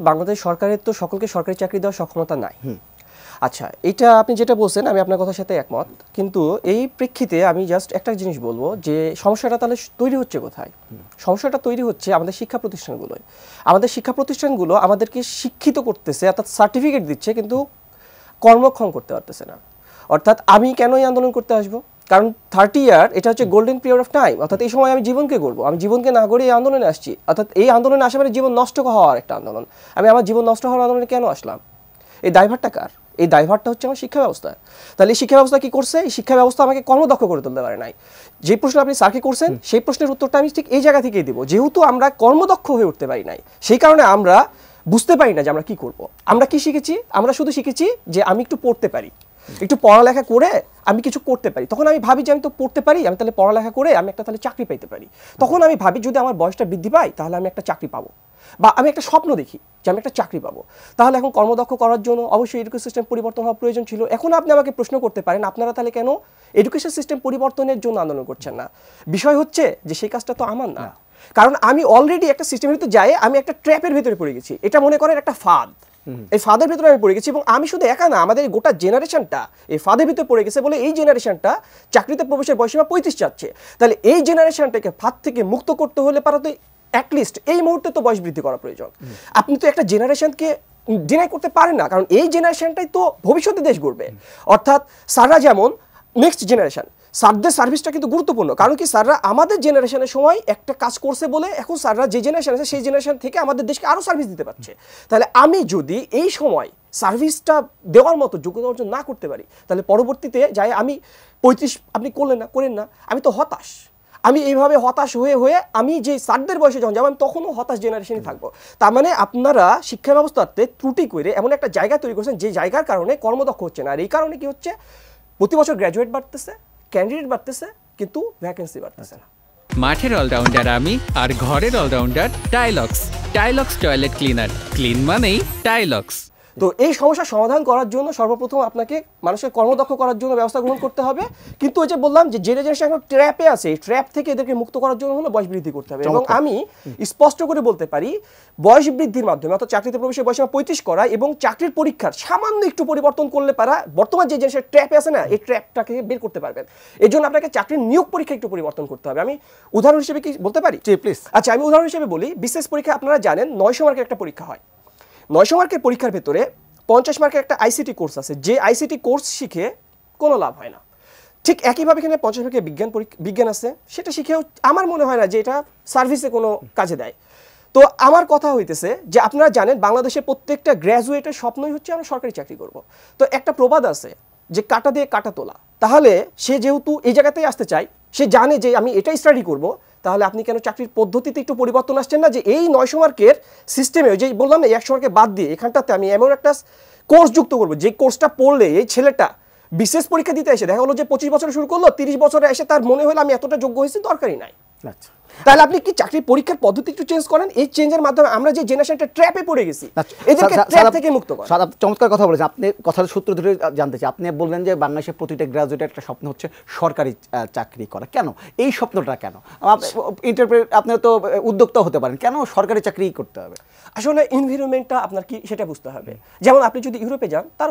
বাংলাদেশ সরকারের তো সকলকে সরকারি চাকরি দেওয়ার সক্ষমতা নাই। আচ্ছা, এটা আপনি যেটা বলছেন আমি আপনার কথার সাথে একমত, কিন্তু এই প্রেক্ষিতে আমি জাস্ট একটা জিনিস বলবো যে সমস্যাটা তাহলে তৈরি হচ্ছে কোথায়? সমস্যাটা তৈরি হচ্ছে আমাদের শিক্ষা প্রতিষ্ঠানগুলোয়। আমাদের শিক্ষা প্রতিষ্ঠানগুলো আমাদেরকে শিক্ষিত করতেছে, অর্থাৎ সার্টিফিকেট দিচ্ছে, কিন্তু কর্মক্ষম করতে পারতেছে না। অর্থাৎ আমি কেন এই আন্দোলন করতে আসবো? কারণ 30 ইয়ার এটা হচ্ছে গোল্ডেন পিরিয়ড অফ টাইম, অর্থাৎ এই সময় আমি জীবনকে গড়বো। আমি জীবনকে না গড়ে এই আন্দোলনে আসছি, অর্থাৎ এই আন্দোলনে আসা মানে জীবন নষ্ট হওয়ার একটা আন্দোলন। আমি আমার জীবন নষ্ট হওয়ার আন্দোলনে কেন আসলাম? এই দায়ভারটা কার? এই দায়ভারটা হচ্ছে আমার শিক্ষা ব্যবস্থা। তাহলে এই শিক্ষা ব্যবস্থা কি করছে? এই শিক্ষা ব্যবস্থা আমাকে কর্মদক্ষ করে তুলতে পারে নাই। যে প্রশ্ন আপনি স্যারকে করছেন সেই প্রশ্নের উত্তরটা আমি ঠিক এই জায়গা থেকেই দিব। যেহেতু আমরা কর্মদক্ষ হয়ে উঠতে পারি নাই, সেই কারণে আমরা বুঝতে পারি না যে আমরা কি করব। আমরা কি শিখেছি? আমরা শুধু শিখেছি যে আমি একটু পড়তে পারি, একটু পড়ালেখা করে আমি কিছু করতে পারি। তখন আমি ভাবি যে আমি তো পড়তে পারি, আমি তাহলে পড়ালেখা করে আমি একটা তাহলে চাকরি পাইতে পারি। তখন আমি ভাবি যদি আমার বয়সটা বৃদ্ধি পায় তাহলে আমি একটা চাকরি পাবো, বা আমি একটা স্বপ্ন দেখি যে আমি একটা চাকরি পাবো। তাহলে এখন কর্মদক্ষ করার জন্য অবশ্যই এডুকেশন সিস্টেম পরিবর্তন হওয়া প্রয়োজন ছিল। এখন আপনি আমাকে প্রশ্ন করতে পারেন আপনারা তাহলে কেন এডুকেশন সিস্টেম পরিবর্তনের জন্য আন্দোলন করছেন না? বিষয় হচ্ছে যে সেই কাজটা তো আমার না, কারণ আমি অলরেডি একটা সিস্টেমের ভিতরে যাই, আমি একটা ট্র্যাপের ভিতরে পড়ে গেছি। এটা মনে করেন একটা ফাঁদ, এই ফাঁদের ভিতরে আমি পড়ে গেছি। এবং আমি শুধু একা না, আমাদের গোটা জেনারেশনটা এই ফাঁদের ভিতরে পড়ে গেছে বলে এই জেনারেশনটা চাকরিতে প্রবেশের বয়সীমা 35 যাচ্ছে। তাহলে এই জেনারেশনটাকে ফাঁদ থেকে মুক্ত করতে হলে পারাতে অ্যাটলিস্ট এই মুহূর্তে তো বয়স বৃদ্ধি করা প্রয়োজন। আপনি তো একটা জেনারেশনকে ডিনাই করতে পারেন না, কারণ এই জেনারেশনটাই তো ভবিষ্যতে দেশ গড়বে। অর্থাৎ স্যাররা যেমন নেক্সট জেনারেশন, স্যারদের সার্ভিসটা কিন্তু গুরুত্বপূর্ণ। কারণ কি, স্যাররা আমাদের জেনারেশনের সময় একটা কাজ করছে বলে এখন স্যাররা যে জেনারেশন আছে সেই জেনারেশন থেকে আমাদের দেশকে আরও সার্ভিস দিতে পারছে। তাহলে আমি যদি এই সময় সার্ভিসটা দেওয়ার মতো যোগ্যতা অর্জন না করতে পারি, তাহলে পরবর্তীতে যাই আমি 35 আপনি করলেন না, করেন না, আমি তো হতাশ। আমি এইভাবে হতাশ হয়ে হয়ে আমি যে স্যারদের বয়সে যখন যাবো আমি তখনও হতাশ জেনারেশনই থাকবো। তার মানে আপনারা শিক্ষা ব্যবস্থাতে ত্রুটি করে এমন একটা জায়গা তৈরি করছেন যে জায়গার কারণে কর্মদক্ষ হচ্ছে না। আর এই কারণে কি হচ্ছে, প্রতি বছর গ্র্যাজুয়েট বাড়তেছে, ক্যান্ডিডেট বাড়তেছে, কিন্তু ভ্যাকেন্সি বাড়তেছে না। মাঠের অলরাউন্ডার আমি, আর ঘরের allrounder Tilex. Tilex toilet cleaner, clean মানেই টাইলক্স। তো এই সমস্যার সমাধান করার জন্য সর্বপ্রথম আপনাকে মানুষের কর্মদক্ষ করার জন্য ব্যবস্থা গ্রহণ করতে হবে। কিন্তু ওই যে বললাম যে জেনারেশন এখন ট্র্যাপে আছে, এই ট্র্যাপ থেকে এদেরকে মুক্ত করার জন্য হলো বয়স বৃদ্ধি করতে হবে। এবং আমি স্পষ্ট করে বলতে পারি বয়স বৃদ্ধির মাধ্যমে, অর্থাৎ চাকরিতে প্রবেশের বয়স 35 করা এবং চাকরির পরীক্ষার সামান্য একটু পরিবর্তন করলে পারা বর্তমান যে জেনারেশন ট্র্যাপে আছে না, এই ট্র্যাপটাকে বের করতে পারবেন। এর জন্য আপনাকে চাকরির নিয়োগ পরীক্ষা একটু পরিবর্তন করতে হবে। আমি উদাহরণ হিসেবে কি বলতে পারি? প্লিজ। আচ্ছা, আমি উদাহরণ হিসেবে বলি, বিশেষ পরীক্ষা আপনারা জানেন 900 মার্কের একটা পরীক্ষা হয়। 900 মার্কের পরীক্ষার ভেতরে 50 মার্কের একটা আইসিটি কোর্স আছে, যে আইসিটি কোর্স শিখে কোনো লাভ হয় না। ঠিক একইভাবে এখানে 50 মার্কের বিজ্ঞান আছে, সেটা শিখেও আমার মনে হয় না যে এটা সার্ভিসে কোনো কাজে দেয়। তো আমার কথা হইতেছে যে আপনারা জানেন বাংলাদেশের প্রত্যেকটা গ্র্যাজুয়েটের স্বপ্নই হচ্ছে আমরা সরকারি চাকরি করব। তো একটা প্রবাদ আছে যে কাটা দিয়ে কাটা তোলা। তাহলে সে যেহেতু এই জায়গাতেই আসতে চায়, সে জানে যে আমি এটাই স্টাডি করব, তাহলে আপনি কেন চাকরির পদ্ধতিতে একটু পরিবর্তন আসছেন না? যে এই 900 মার্কের সিস্টেমে, যে বললাম না 100 মার্কে বাদ দিয়ে এখানটাতে আমি এমন একটা কোর্স যুক্ত করবো যে কোর্সটা পড়লে এই ছেলেটা বিশেষ পরীক্ষা দিতে এসে দেখা হলো যে 25 বছরে শুরু করলো, 30 বছরে এসে তার মনে হলো আমি এতটা যোগ্য হয়েছি, দরকারই নাই। আচ্ছা, তাহলে আপনি কি চাকরির পরীক্ষার পদ্ধতি একটু চেঞ্জ করেন। এই চেঞ্জের মাধ্যমে আমরা যে জেনারেশনটা ট্র্যাপে পড়ে গেছি, এদেরকে ট্র্যাপ থেকে মুক্ত করেন। সাদা চমৎকার কথা বলেছেন আপনি। কথার সূত্র ধরে জানতে চাই, আপনি বললেন যে বাংলাদেশের প্রতিটা গ্র্যাজুয়েটের একটা স্বপ্ন হচ্ছে সরকারি চাকরি করা। কেন এই স্বপ্নটা? কেন আপনি তো উদ্যোক্তা হতে পারেন, কেন সরকারি চাকরি করতে হবে? আসলে এনভায়রনমেন্টটা আপনার কি সেটা বুঝতে হবে। যেমন আপনি যদি ইউরোপে যান, তার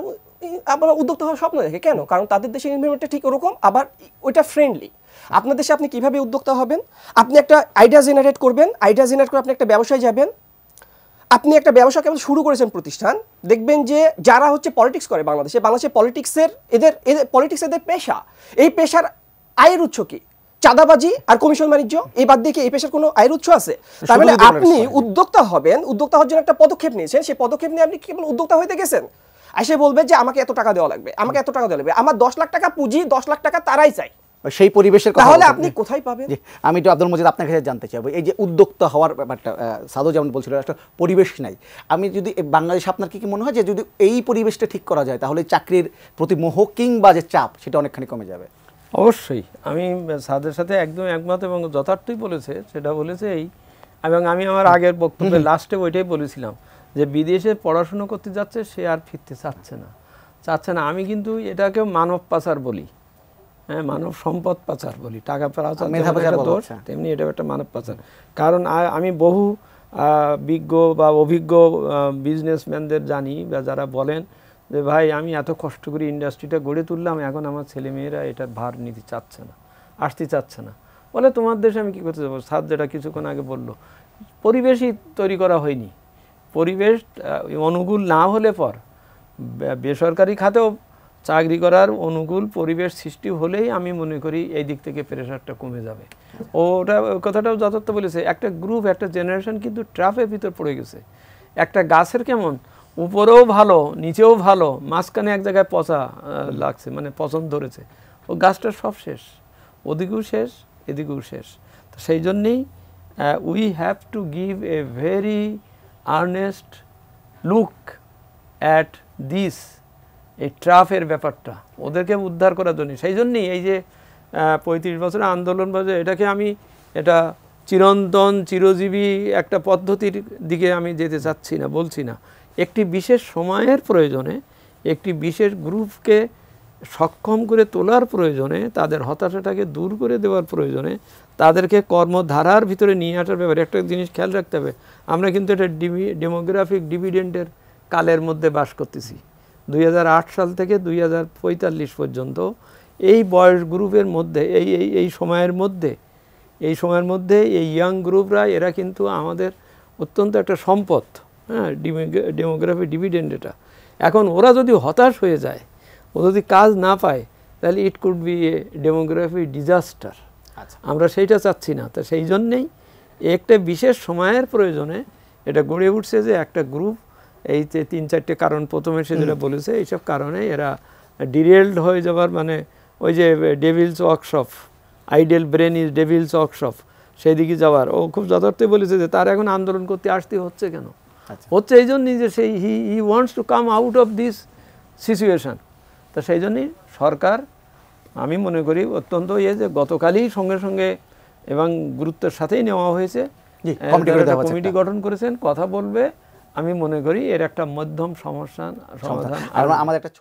আপনারা উদ্যোক্তা হওয়ার স্বপ্ন দেখে কেন? কারণ তাদের দেশের এনভায়রনমেন্টটা ঠিক ওরকম, আবার ওইটা ফ্রেন্ডলি। আপনার দেশে আপনি কিভাবে উদ্যোক্তা হবেন? আপনি একটা আইডিয়া জেনারেট করবেন, আইডিয়া জেনারেট করে আপনি একটা ব্যবসায় যাবেন। আপনি একটা ব্যবসা কেবল শুরু করেছেন প্রতিষ্ঠান, দেখবেন যে যারা হচ্ছে পলিটিক্স করে বাংলাদেশে পলিটিক্সের এদের পলিটিক্স এদের পেশা। এই পেশার আয়ের উৎস কি? চাঁদাবাজি আর কমিশন বাণিজ্য। এই বাদ দিয়ে কি এই পেশার কোনো আয়ের উৎস আছে? তার মানে আপনি উদ্যোক্তা হবেন, উদ্যোক্তা হওয়ার জন্য একটা পদক্ষেপ নিয়েছেন, সেই পদক্ষেপ নিয়ে আপনি কেবল উদ্যোক্তা হইতে গেছেন। এসে বলবে যে আমাকে এত টাকা দেওয়া লাগবে, আমাকে এত টাকা দেওয়া লাগবে, আমার 10 লাখ টাকা পুঁজি, 10 লাখ টাকা তারাই চাই। সেই পরিবেশের কথা তাহলে আপনি কোথায় পাবেন? আমি তো আব্দুল মজিদ আপনার কাছে জানতে চাইবো, এই যে উদ্যোক্তা হওয়ার ব্যাপারটা সাদু যেমন বলছিল, একটা পরিবেশ নাই। আমি যদি বাংলাদেশে আপনার কি মনে হয় যে যদি এই পরিবেশটা ঠিক করা যায় তাহলে চাকরির প্রতি মোহ কিংবা যে চাপ সেটা অনেকখানি কমে যাবে? অবশ্যই আমি সাদের সাথে একদম একমত এবং যথার্থই বলেছে, সেটা বলেছে এই। এবং আমি আমার আগের বক্তব্যের লাস্টে ওইটাই বলেছিলাম যে বিদেশে পড়াশুনো করতে যাচ্ছে, সে আর ফিরতে চাচ্ছে না। আমি কিন্তু এটাকে মানব পাচার বলি, হ্যাঁ, মানব সম্পদ পাচার বলি। টাকা পাচার দোষ, তেমনি এটা একটা মানব পাচার। কারণ আমি বহু বিজ্ঞ বা অভিজ্ঞ বিজনেসম্যানদের জানি বা যারা বলেন যে ভাই আমি এত কষ্ট করে ইন্ডাস্ট্রিটা গড়ে তুললাম, এখন আমার ছেলেমেয়েরা এটার ভার নিতে চাচ্ছে না, আসতে চাচ্ছে না। বলে তোমার দেশে আমি কী করতে যাবো? স্যার যেটা কিছুক্ষণ আগে বললো, পরিবেশই তৈরি করা হয়নি। পরিবেশ অনুকূল না হলে পর বেসরকারি খাতেও চাকরি করার অনুকূল পরিবেশ সৃষ্টি হলেই আমি মনে করি এই দিক থেকে প্রেশারটা কমে যাবে। ওটা কথাটাও যথার্থ বলেছে। একটা গ্রুপ, একটা জেনারেশন কিন্তু ট্রাফের ভিতর পড়ে গেছে। একটা গাছের কেমন উপরেও ভালো, নিচেও ভালো, মাঝখানে এক জায়গায় পচা লাগছে, মানে পছন্দ ধরেছে, ও গাছটা সব শেষ, ওদিকেও শেষ, এদিকেও শেষ। তো সেই জন্যেই we have to give a very earnest look at this, এই ট্রাফের ব্যাপারটা ওদেরকে উদ্ধার করার জন্য। সেই জন্যেই এই যে 35 বছরের আন্দোলন বাজে, এটাকে আমি এটা চিরন্তন চিরজীবী একটা পদ্ধতির দিকে আমি যেতে চাচ্ছি না, বলছি না। একটি বিশেষ সময়ের প্রয়োজনে, একটি বিশেষ গ্রুপকে সক্ষম করে তোলার প্রয়োজনে, তাদের হতাশাটাকে দূর করে দেওয়ার প্রয়োজনে, তাদেরকে কর্মধারার ভিতরে নিয়ে আসার ব্যাপারে একটা জিনিস খেয়াল রাখতে হবে। আমরা কিন্তু এটা ডেমোগ্রাফিক ডিভিডেন্ডের কালের মধ্যে বাস করতেছি। 2008 সাল থেকে 2045 পর্যন্ত এই বয়স গ্রুপের মধ্যে, এই সময়ের মধ্যে এই ইয়াং গ্রুপরা, এরা কিন্তু আমাদের অত্যন্ত একটা সম্পদ, হ্যাঁ, ডেমোগ্রাফি ডিভিডেন্ড এটা। এখন ওরা যদি হতাশ হয়ে যায়, ও যদি কাজ না পায়, তাহলে it could B A demography disaster. আমরা সেইটা চাচ্ছি না। তো সেই জন্যেই একটা বিশেষ সময়ের প্রয়োজনে এটা গড়ে উঠছে যে একটা গ্রুপ, এই যে 3-4টে কারণ প্রথমে সে যেটা বলেছে, এইসব কারণে এরা ডিরেলড হয়ে যাবার, মানে ওই যে Devil's workshop, ideal brain is Devil's workshop, সেই দিকে যাওয়ার। ও খুব যথার্থই বলেছে যে তার এখন আন্দোলন করতে আসতে হচ্ছে কেন, হচ্ছে এই জন্যই যে সেই he wants to come out of this situation. তো সেই জন্যই সরকার, আমি মনে করি অত্যন্ত যে গতকালই সঙ্গে সঙ্গে এবং গুরুত্বের সাথেই নেওয়া হয়েছে, কমিটি গঠন করেছেন, কথা বলবে। আমি মনে করি এর একটা মধ্যম সমাধান। আমাদের একটা